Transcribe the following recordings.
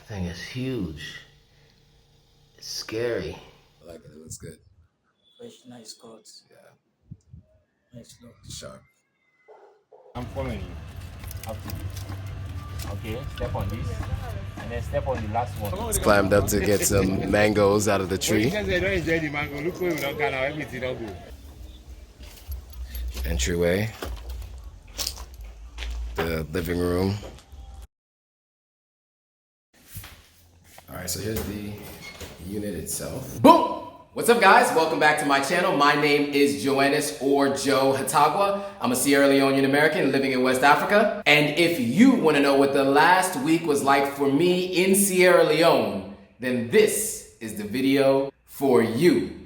thing is huge. It's scary. I like it. It looks good. Fresh, nice cuts. Yeah. Nice look. Sharp. I'm following you. Okay, step on this. And then step on the last one. Climbed up to get some mangoes out of the tree. Don't enjoy the mango. Look where we don't can now. Everything don't go. Entryway. The living room. All right, so here's the unit itself. Boom! What's up, guys? Welcome back to my channel. My name is Joannis or Joe Hatagwa. I'm a Sierra Leone American living in West Africa. And if you want to know what the last week was like for me in Sierra Leone, then this is the video for you.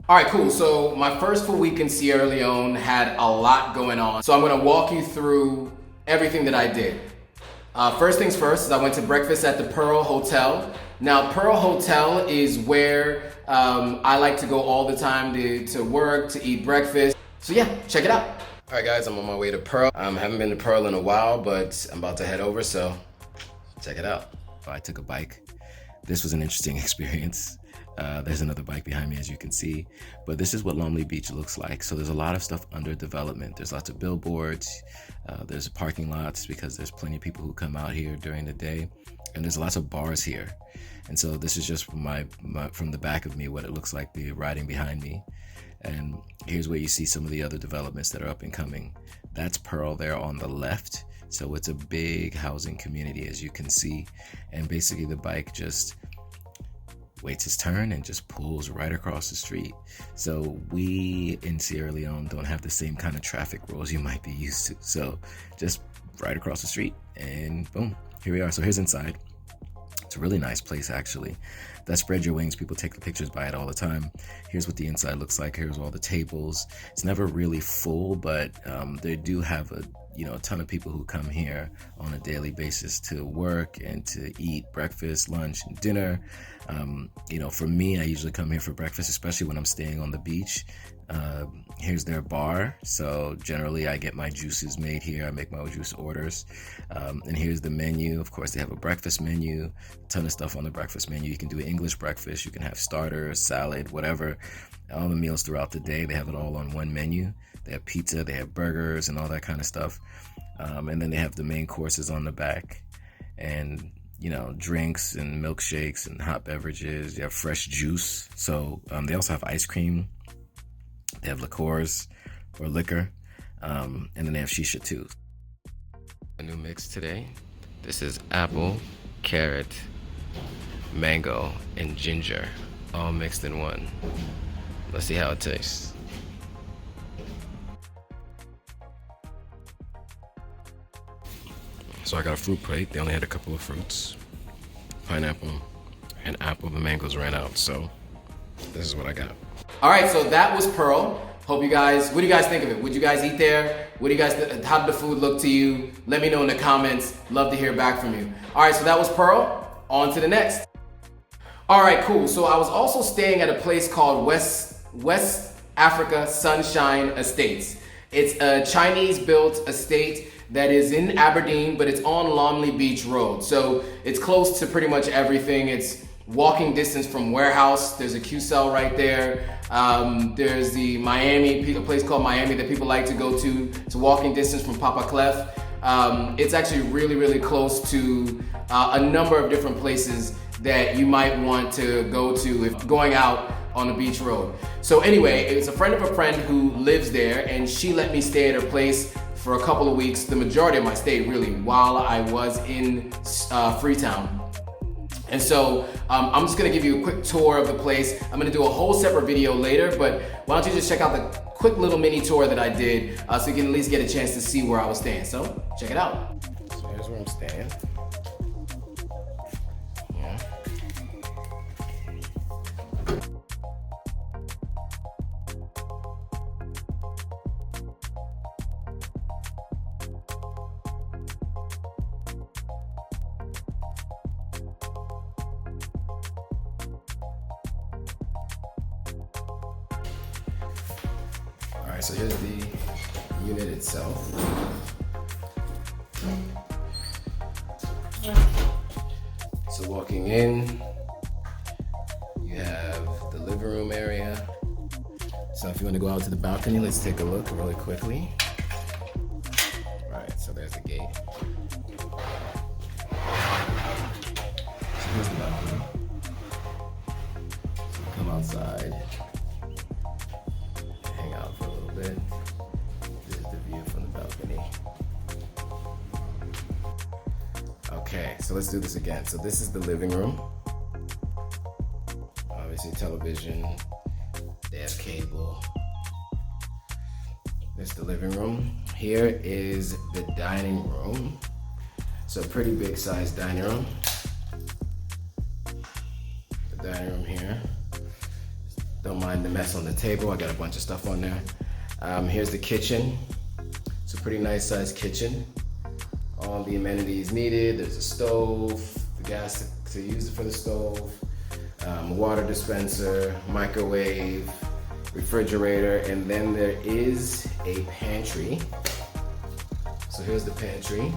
All right, cool. So my first full week in Sierra Leone had a lot going on. So I'm gonna walk you through everything that I did. First things first is I went to breakfast at the Pearl Hotel. Now, Pearl Hotel is where I like to go all the time to work, to eat breakfast. So yeah, check it out. All right, guys, I'm on my way to Pearl. Haven't been to Pearl in a while, but I'm about to head over, so check it out. I took a bike. This was an interesting experience. There's another bike behind me, as you can see, but this is what Lumley Beach looks like. So there's a lot of stuff under development. There's lots of billboards, there's parking lots because there's plenty of people who come out here during the day, and there's lots of bars here. And so this is just from the back of me what it looks like, the riding behind me. And here's where you see some of the other developments that are up and coming. That's Pearl there on the left. So it's a big housing community, as you can see, and basically the bike just waits his turn and just pulls right across the street. So we in Sierra Leone don't have the same kind of traffic rules you might be used to. So just right across the street and boom, here we are. So here's inside. It's a really nice place, actually. That Spread Your Wings, people take the pictures by it all the time. Here's what the inside looks like. Here's all the tables. It's never really full, but they do have a ton of people who come here on a daily basis to work and to eat breakfast, lunch, and dinner. For me, I usually come here for breakfast, especially when I'm staying on the beach. Here's their bar. So generally I get my juices made here. I make my juice orders. And here's the menu. Of course, they have a breakfast menu, a ton of stuff on the breakfast menu. You can do an English breakfast. You can have starters, salad, whatever. All the meals throughout the day, they have it all on one menu. They have pizza, they have burgers and all that kind of stuff. And then they have the main courses on the back. And drinks and milkshakes and hot beverages. You have fresh juice. So they also have ice cream. They have liqueurs or liquor. And then they have shisha too. A new mix today. This is apple, carrot, mango, and ginger, all mixed in one. Let's see how it tastes. So I got a fruit plate. They only had a couple of fruits. Pineapple and apple. The mangoes ran out, so this is what I got. All right, so that was Pearl. What do you guys think of it? Would you guys eat there? How did the food look to you? Let me know in the comments. Love to hear back from you. All right, so that was Pearl. On to the next. All right, cool. So I was also staying at a place called West Africa Sunshine Estates. It's a Chinese-built estate that is in Aberdeen, but it's on Lumley Beach Road. So it's close to pretty much everything. It's walking distance from Warehouse. There's a Q-Cell right there. There's the a place called Miami that people like to go to. It's walking distance from Papa Clef. It's actually really, really close to a number of different places that you might want to go to if going out on the beach road. So anyway, it's a friend of a friend who lives there, and she let me stay at her place for a couple of weeks, the majority of my stay really, while I was in Freetown. And so I'm just gonna give you a quick tour of the place. I'm gonna do a whole separate video later, but why don't you just check out the quick little mini tour that I did so you can at least get a chance to see where I was staying. So check it out. So here's where I'm staying. Yeah. right, so here's the unit itself. So walking in, you have the living room area. So if you want to go out to the balcony, let's take a look really quickly. All right, so there's the gate. So here's the balcony. So come outside, hang out for a little bit. This is the view from the balcony. Okay, so let's do this again. So this is the living room. Obviously television, they have cable. This is the living room. Here is the dining room. So pretty big sized dining room. The dining room here. Don't mind the mess on the table. I got a bunch of stuff on there. Here's the kitchen. It's a pretty nice sized kitchen. All the amenities needed. There's a stove, the gas to use it for the stove, water dispenser, microwave, refrigerator, and then there is a pantry. So here's the pantry.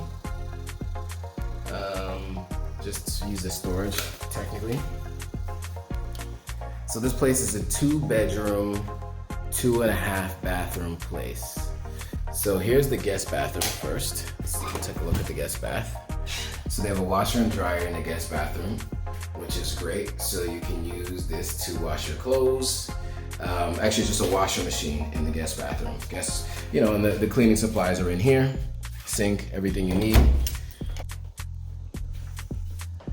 Just to use the storage, technically. So this place is a 2-bedroom, 2.5 bathroom place. So here's the guest bathroom first. We'll take a look at the guest bath. So they have a washer and dryer in the guest bathroom, which is great. So you can use this to wash your clothes. Actually, just a washer machine in the guest bathroom. Guess, you know, and the cleaning supplies are in here. Sink, everything you need.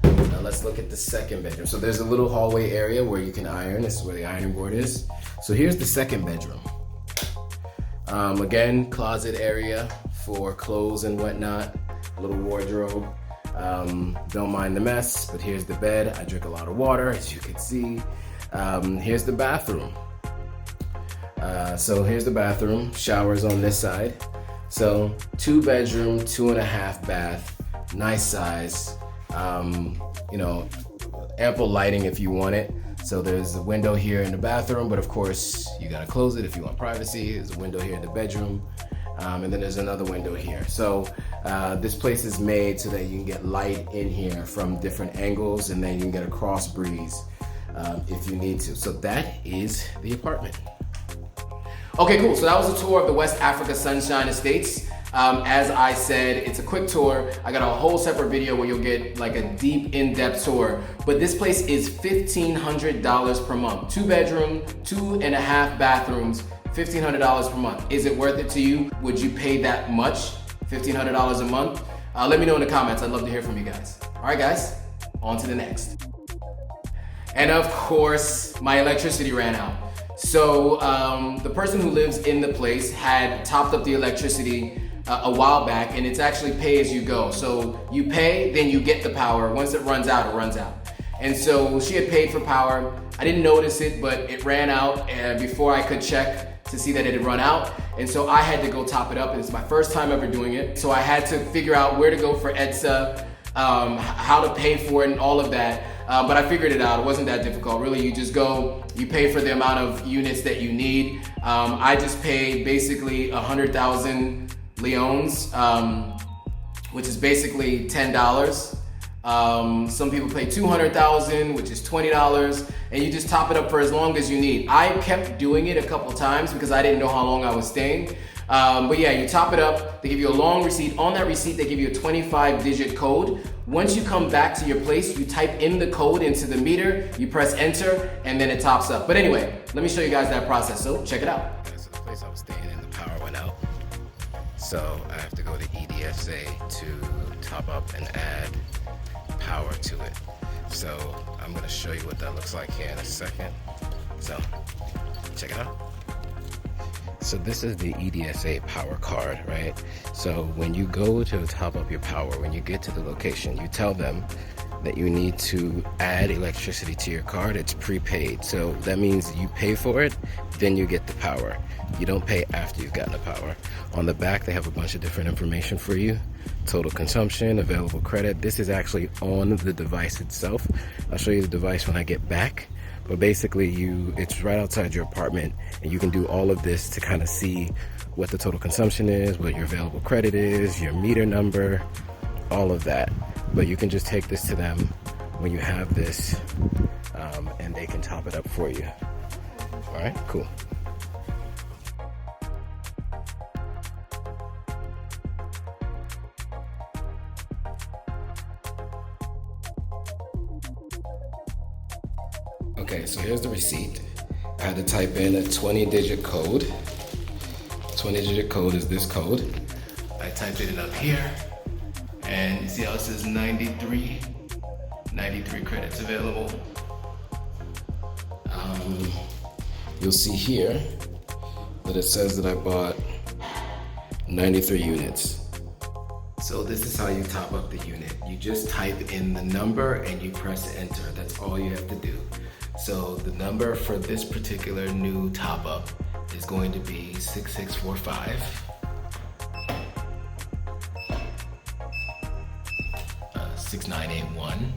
Now let's look at the second bedroom. So there's a little hallway area where you can iron. This is where the ironing board is. So here's the second bedroom. Again, closet area for clothes and whatnot, a little wardrobe. Don't mind the mess, but here's the bed. I drink a lot of water, as you can see. Here's the bathroom. So here's the bathroom, showers on this side. So 2-bedroom, 2.5 bath, nice size. You know, ample lighting if you want it. So there's a window here in the bathroom, but of course you gotta close it if you want privacy. There's a window here in the bedroom, and then there's another window here. So this place is made so that you can get light in here from different angles, and then you can get a cross breeze if you need to. So that is the apartment. Okay, cool. So that was a tour of the West Africa Sunshine Estates. As I said, it's a quick tour. I got a whole separate video where you'll get like a deep, in-depth tour. But this place is $1,500 per month. 2-bedroom, 2.5 bathrooms, $1,500 per month. Is it worth it to you? Would you pay that much? $1,500 a month? Let me know in the comments. I'd love to hear from you guys. All right, guys, on to the next. And of course, my electricity ran out. So the person who lives in the place had topped up the electricity a while back, and it's actually pay as you go. So you pay, then you get the power. Once it runs out, it runs out. And so she had paid for power. I didn't notice it, but it ran out before I could check to see that it had run out. And so I had to go top it up, and it's my first time ever doing it. So I had to figure out where to go for EDSA, how to pay for it and all of that. But I figured it out. It wasn't that difficult. Really, you just go, you pay for the amount of units that you need. I just paid basically 100,000 leones, which is basically $10. Some people pay 200,000, which is $20, and you just top it up for as long as you need. I kept doing it a couple times because I didn't know how long I was staying. But yeah, you top it up, they give you a long receipt. On that receipt, they give you a 25-digit code. Once you come back to your place, you type in the code into the meter, you press enter, and then it tops up. But anyway, let me show you guys that process, so check it out. So the place I was staying in, the power went out. So I have to go to EDSA to top up and add power to it. So I'm gonna show you what that looks like here in a second. So check it out. So this is the EDSA power card, right? So when you go to top up your power, when you get to the location, you tell them that you need to add electricity to your card. It's prepaid. So that means you pay for it, then you get the power. You don't pay after you've gotten the power. On the back, they have a bunch of different information for you. Total consumption, available credit. This is actually on the device itself. I'll show you the device when I get back. But basically it's right outside your apartment, and you can do all of this to kind of see what the total consumption is, what your available credit is, your meter number, all of that. But you can just take this to them when you have this, and they can top it up for you. All right, cool. Okay, so here's the receipt. I had to type in a 20-digit code. 20-digit code is this code. I typed it in up here, and you see how it says 93 credits available. You'll see here that it says that I bought 93 units. So this is how you top up the unit. You just type in the number and you press enter. That's all you have to do. So the number for this particular new top up is going to be 6645 6981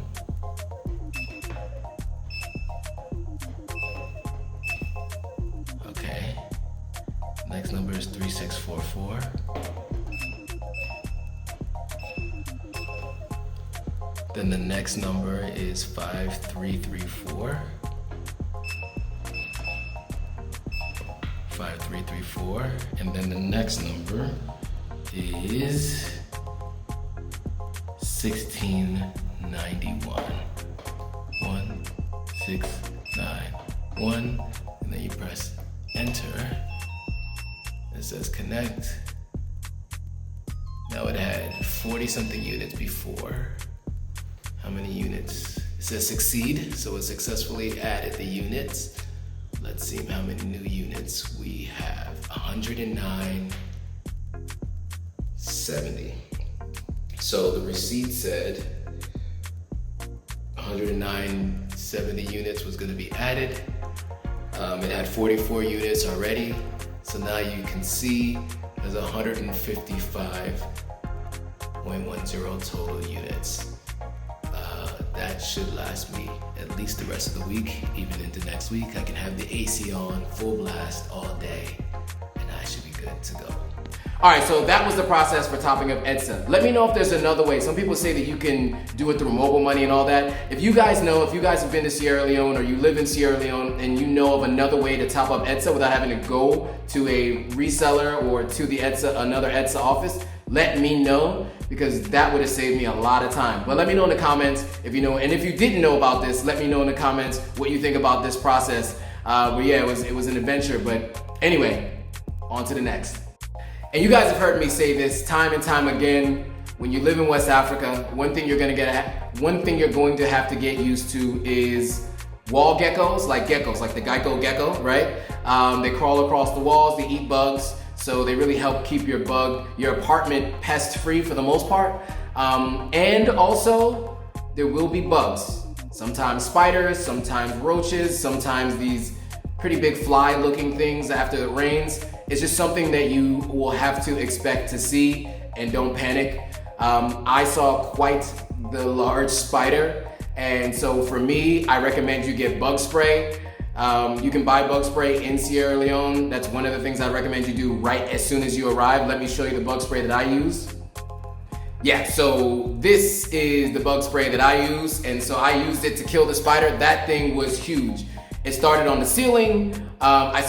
Okay. Next number is 3644 Then the next number is 5334 5334 And then the next number is 1691 1691 And then you press enter. It says connect. Now it had 40 something units before. How many units? It says succeed, so it successfully added the units. Let's see how many new units we have. 109.70. So the receipt said 109.70 units was going to be added. It had 44 units already. So now you can see there's 155.10 total units. That should last me at least the rest of the week, even into next week. I can have the AC on full blast all day, and I should be good to go. All right, so that was the process for topping up EDSA. Let me know if there's another way. Some people say that you can do it through mobile money and all that. If you guys know, if you guys have been to Sierra Leone or you live in Sierra Leone and you know of another way to top up EDSA without having to go to a reseller or to the EDSA, another EDSA office, let me know, because that would have saved me a lot of time. But let me know in the comments if you know, and if you didn't know about this, let me know in the comments what you think about this process. But yeah, it was an adventure. But anyway, on to the next. And you guys have heard me say this time and time again. When you live in West Africa, one thing you're going to have to get used to is wall geckos, like the Geico gecko, right? They crawl across the walls, they eat bugs. So they really help keep your apartment pest free for the most part. And also there will be bugs. Sometimes spiders, sometimes roaches, sometimes these pretty big fly looking things after it rains. It's just something that you will have to expect to see, and don't panic. I saw quite the large spider, and so for me, I recommend you get bug spray. You can buy bug spray in Sierra Leone. That's one of the things I recommend you do right as soon as you arrive. Let me show you the bug spray that I use. Yeah, so this is the bug spray that I use, and so I used it to kill the spider. That thing was huge. It started on the ceiling. I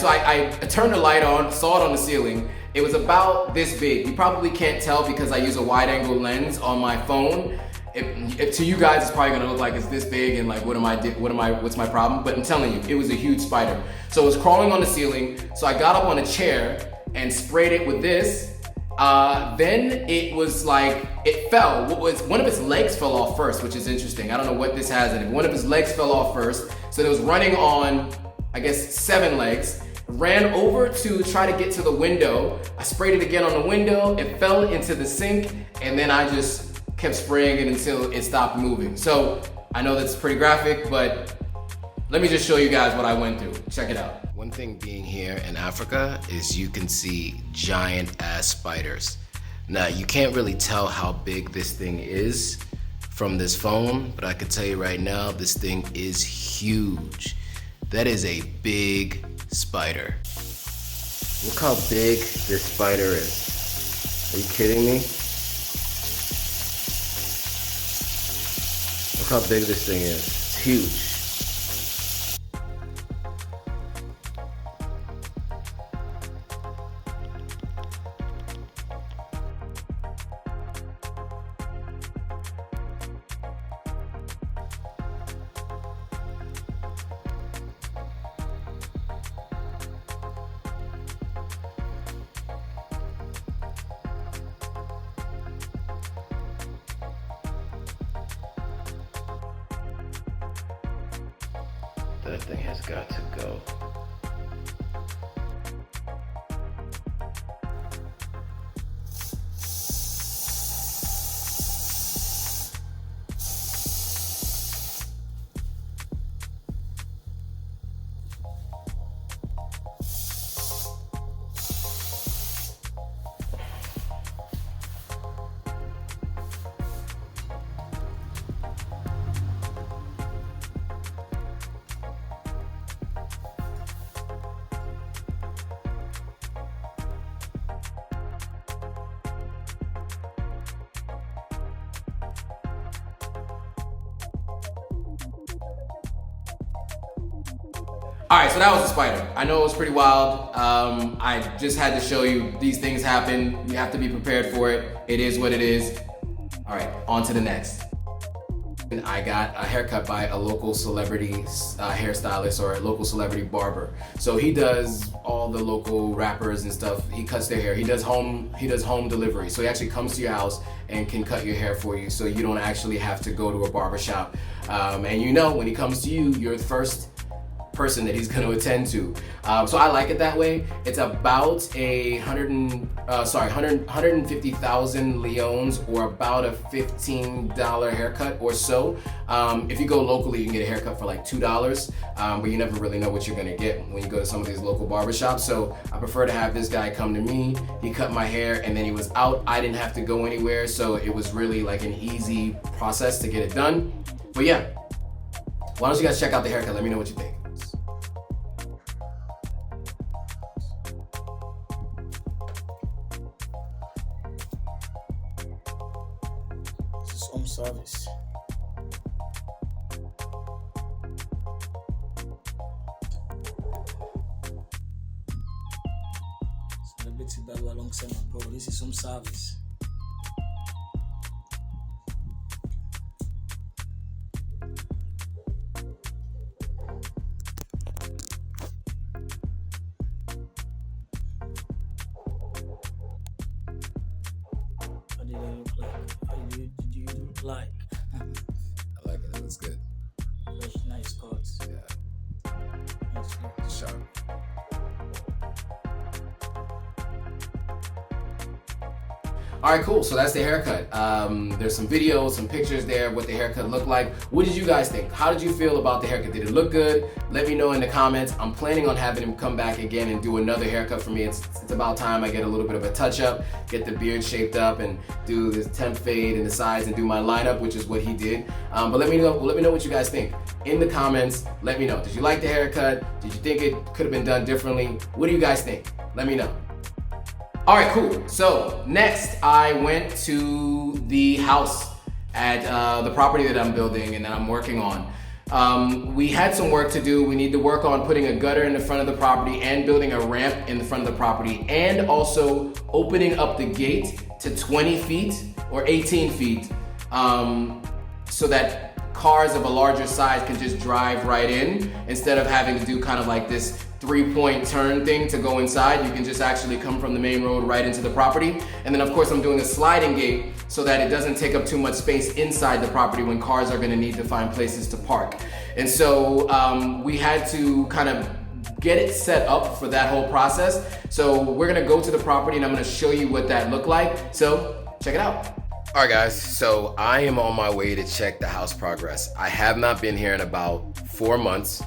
turned the light on, saw it on the ceiling. It was about this big. You probably can't tell because I use a wide angle lens on my phone. To you guys, it's probably gonna look like it's this big and like, what's my problem? But I'm telling you, it was a huge spider. So it was crawling on the ceiling. So I got up on a chair and sprayed it with this. Then it was like, it fell. One of its legs fell off first, which is interesting. I don't know what this has in it. One of his legs fell off first. So it was running on, I guess, 7 legs. Ran over to try to get to the window. I sprayed it again on the window. It fell into the sink, and then I just kept spraying it until it stopped moving. So I know that's pretty graphic, but let me just show you guys what I went through. Check it out. One thing being here in Africa is you can see giant ass spiders. Now you can't really tell how big this thing is from this phone, but I can tell you right now, this thing is huge. That is a big spider. Look how big this spider is. Are you kidding me? Look how big this thing is. It's huge. That thing has got to go. All right, so that was the spider. I know it was pretty wild. I just had to show you these things happen. You have to be prepared for it. It is what it is. All right, on to the next. I got a haircut by a local celebrity hairstylist or a local celebrity barber. So he does all the local rappers and stuff. He cuts their hair. He does home delivery. So he actually comes to your house and can cut your hair for you, so you don't actually have to go to a barber shop. And you know, when he comes to you, you're the first person that he's going to attend to. So I like it that way. It's about 150,000 leones, or about a $15 haircut or so. If you go locally, you can get a haircut for like $2, but you never really know what you're going to get when you go to some of these local barbershops. So I prefer to have this guy come to me. He cut my hair and then he was out. I didn't have to go anywhere, so it was really like an easy process to get it done. But yeah, why don't you guys check out the haircut? Let me know what you think. Home service. Celebrity barber alongside my bro. This is home service. What did I look like? How did you look like? I like it. It looks good. Fresh, nice cuts. Yeah. Nice look. Sharp. All right, cool. So that's the haircut. There's some videos, some pictures there of what the haircut looked like. What did you guys think? How did you feel about the haircut? Did it look good? Let me know in the comments. I'm planning on having him come back again and do another haircut for me. It's about time I get a little bit of a touch up, get the beard shaped up, and do this temp fade in the sides and do my lineup, which is what he did. But let me know what you guys think in the comments. Let me know. Did you like the haircut? Did you think it could have been done differently? What do you guys think? Let me know. All right, cool. So next, I went to the house at the property that I'm building and that I'm working on. We had some work to do. We need to work on putting a gutter in the front of the property and building a ramp in the front of the property, and also opening up the gate to 20 feet or 18 feet so that cars of a larger size can just drive right in instead of having to do kind of like this 3-point turn thing to go inside. You can just actually come from the main road right into the property. And then of course I'm doing a sliding gate so that it doesn't take up too much space inside the property when cars are gonna need to find places to park. And so we had to kind of get it set up for that whole process. So we're gonna go to the property and I'm gonna show you what that looked like. So check it out. All right, guys, so I am on my way to check the house progress. I have not been here in about 4 months.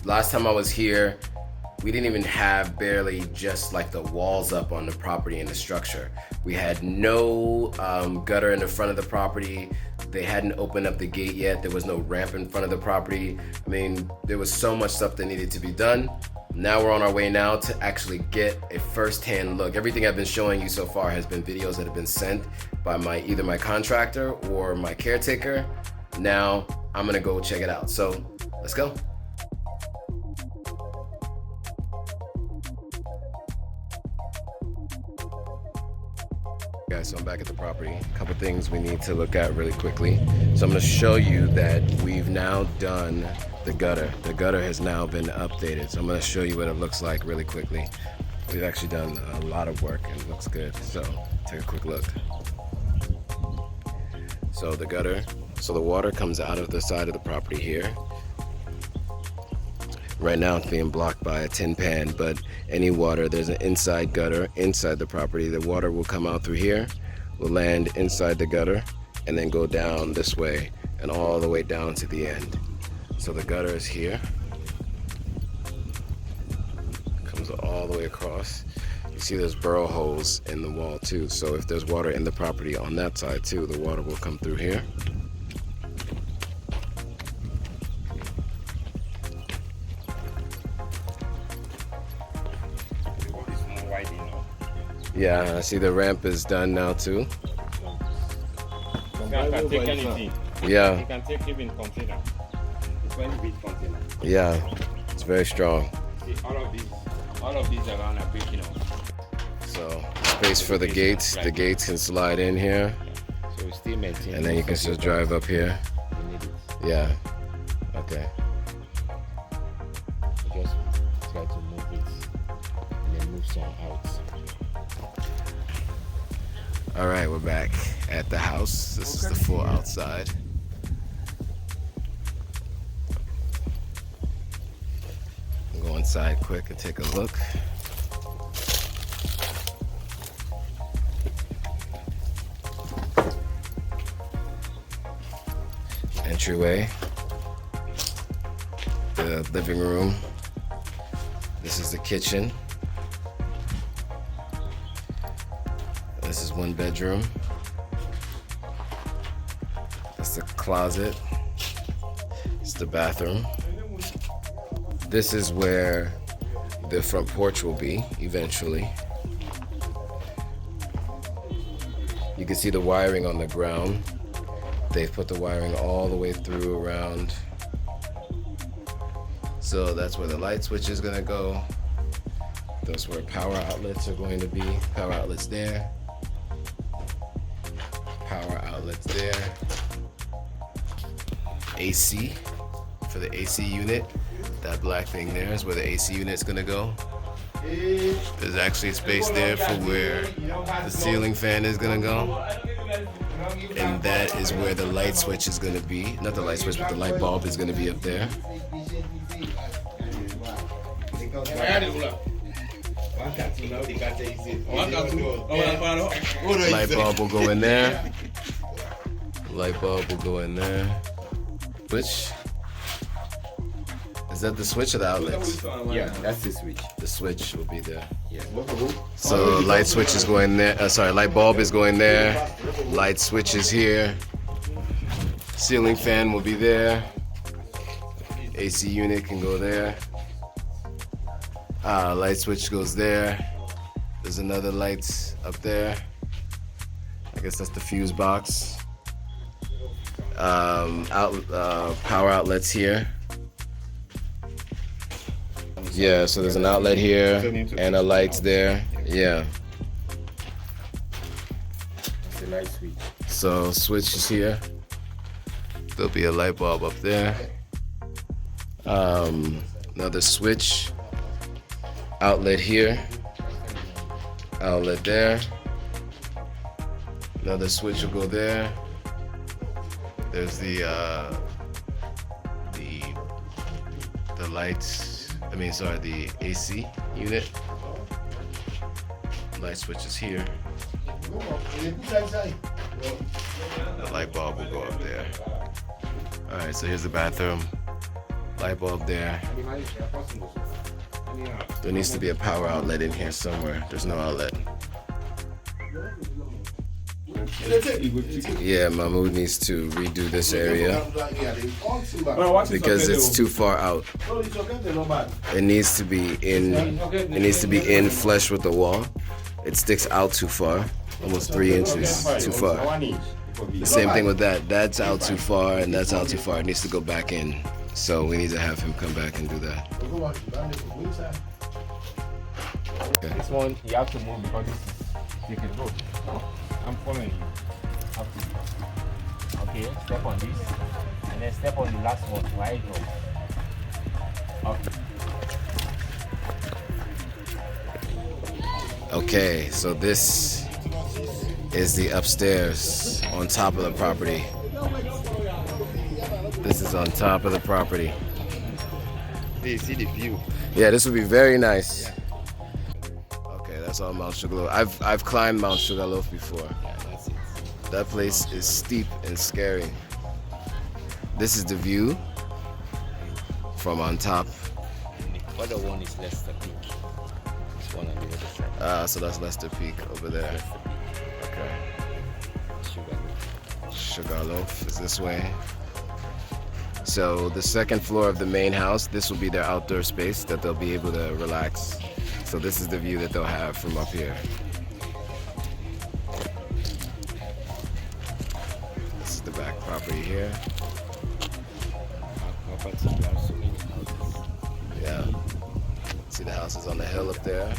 Last time I was here, we didn't even have barely just like the walls up on the property and the structure. We had no gutter in the front of the property. They hadn't opened up the gate yet. There was no ramp in front of the property. I mean, there was so much stuff that needed to be done. Now we're on our way now to actually get a first-hand look. Everything I've been showing you so far has been videos that have been sent by either my contractor or my caretaker. Now I'm gonna go check it out. So let's go. Guys, so I'm back at the property. A couple things we need to look at really quickly. So I'm gonna show you that we've now done the gutter. The gutter has now been updated. So I'm gonna show you what it looks like really quickly. We've actually done a lot of work and it looks good. So take a quick look. So the gutter, so the water comes out of the side of the property here. Right now it's being blocked by a tin pan, but any water, there's an inside gutter inside the property. The water will come out through here, will land inside the gutter, and then go down this way and all the way down to the end. So the gutter is here. Comes all the way across. You see there's burrow holes in the wall too. So if there's water in the property on that side too, the water will come through here. Yeah, I see the ramp is done now too. You can take anything. Yeah. You can take even container. It's very big container. Yeah, it's very strong. See, all of these are around are breaking off. So space for the gates. The gates can slide in here, So we still maintain. and then you can just drive up here. We need it. Yeah. Okay. We just try to move it and then move some out. All right, we're back at the house. This is the full outside. I'll go inside quick and take a look. Entryway. The living room. This is the kitchen. This is one bedroom. That's the closet. It's the bathroom. This is where the front porch will be eventually. You can see the wiring on the ground. They've put the wiring all the way through around. So that's where the light switch is gonna go. That's where power outlets are going to be. Power outlets there. Power outlets there. AC for the AC unit. That black thing there is where the AC unit is gonna go. There's actually a space there for where the ceiling fan is gonna go. And that is where the light switch is gonna be. Not the light switch, but the light bulb is gonna be up there. Light bulb will go in there. Light bulb will go in there. Switch. Is that the switch or the outlets? Yeah, that's the switch. The switch will be there. Yeah. So light switch is going there. Sorry, light bulb is going there. Light switch is here. Ceiling fan will be there. AC unit can go there. Light switch goes there. There's another light up there. I guess that's the fuse box. Power outlets here. Yeah, so there's an outlet here and a light there. Yeah. It's a light switch. So switch is here. There'll be a light bulb up there. Another switch. Outlet here. Outlet there. Another switch will go there. There's the lights. The AC unit. Light switch is here. The light bulb will go up there. All right, so here's the bathroom. Light bulb there. There needs to be a power outlet in here somewhere. There's no outlet. Yeah, Mahmoud needs to redo this area because it's too far out. It needs to be in. It needs to be in flush with the wall. It sticks out too far, almost 3 inches too far. The same thing with that. That's out too far, and that's out too far. It needs to go back in. So we need to have him come back and do that. Okay. This one you have to move because this is secret road. I'm following you. Okay, step on this, and then step on the last one. Right? Okay. Okay, so this is the upstairs on top of the property. This is on top of the property. Do you see the view? Yeah, this would be very nice. Okay, that's all Mount Sugarloaf. I've climbed Mount Sugarloaf before. Yeah, that's it. That place is steep and scary. This is the view from on top. And the other one is Leicester Peak. This one on the other side. So that's Leicester Peak over there. Leicester Peak. Okay. Sugarloaf. Sugarloaf is this way. So the second floor of the main house, this will be their outdoor space that they'll be able to relax. So this is the view that they'll have from up here. This is the back property here. Our property, we have so many houses. Yeah. See the houses on the hill up there.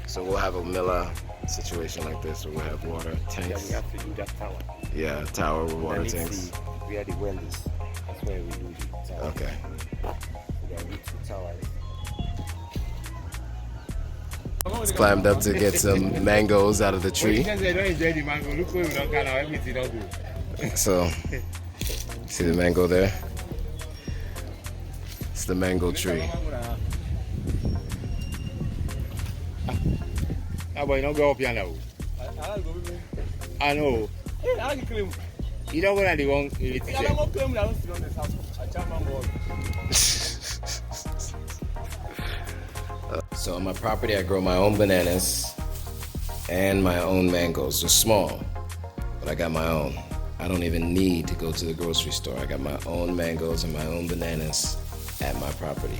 So we'll have a Miller situation like this where we'll have water Yeah, tanks. we have to do that tower. Yeah, tower with water And it's tanks. where the well is. That's where we do the tower. Okay. There are 2 towers. It's climbed up to get some mangoes out of the tree. Don't enjoy the mango. Look where we don't can now. Everything don't go. So, see the mango there? It's the mango tree. Ah, boy, you don't go up here now. I know. You don't go to the wrong. So on my property, I grow my own bananas and my own mangoes. They're small, but I got my own. I don't even need to go to the grocery store. I got my own mangoes and my own bananas at my property.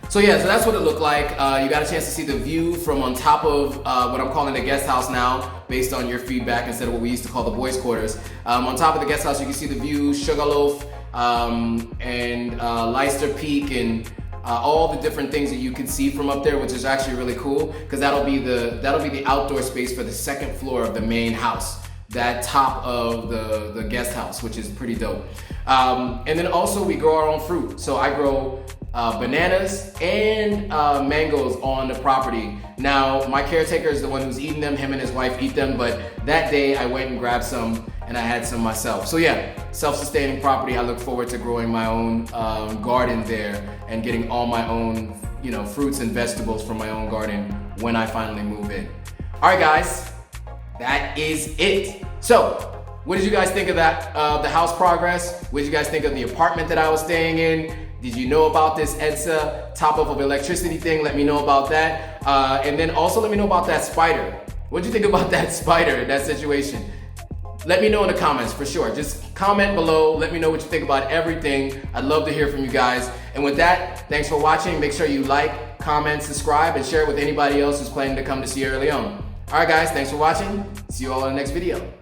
So yeah, so that's what it looked like. You got a chance to see the view from on top of what I'm calling the guest house now, based on your feedback instead of what we used to call the boys' quarters. On top of the guest house, you can see the view, Sugarloaf, and Leicester Peak, and all the different things that you can see from up there, which is actually really cool, because that'll be the outdoor space for the second floor of the main house. That top of the guest house, which is pretty dope. And then also we grow our own fruit. So I grow bananas and mangoes on the property. Now, my caretaker is the one who's eating them. Him and his wife eat them, but that day I went and grabbed some and I had some myself. So yeah, self-sustaining property. I look forward to growing my own garden there and getting all my own, fruits and vegetables from my own garden when I finally move in. All right, guys, that is it. So, what did you guys think of that, the house progress? What did you guys think of the apartment that I was staying in? Did you know about this EDSA top-up of electricity thing? Let me know about that. And then also let me know about that spider. What did you think about that spider, that situation? Let me know in the comments for sure. Just comment below. Let me know what you think about everything. I'd love to hear from you guys. And with that, thanks for watching. Make sure you like, comment, subscribe, and share it with anybody else who's planning to come to Sierra Leone. All right, guys, thanks for watching. See you all in the next video.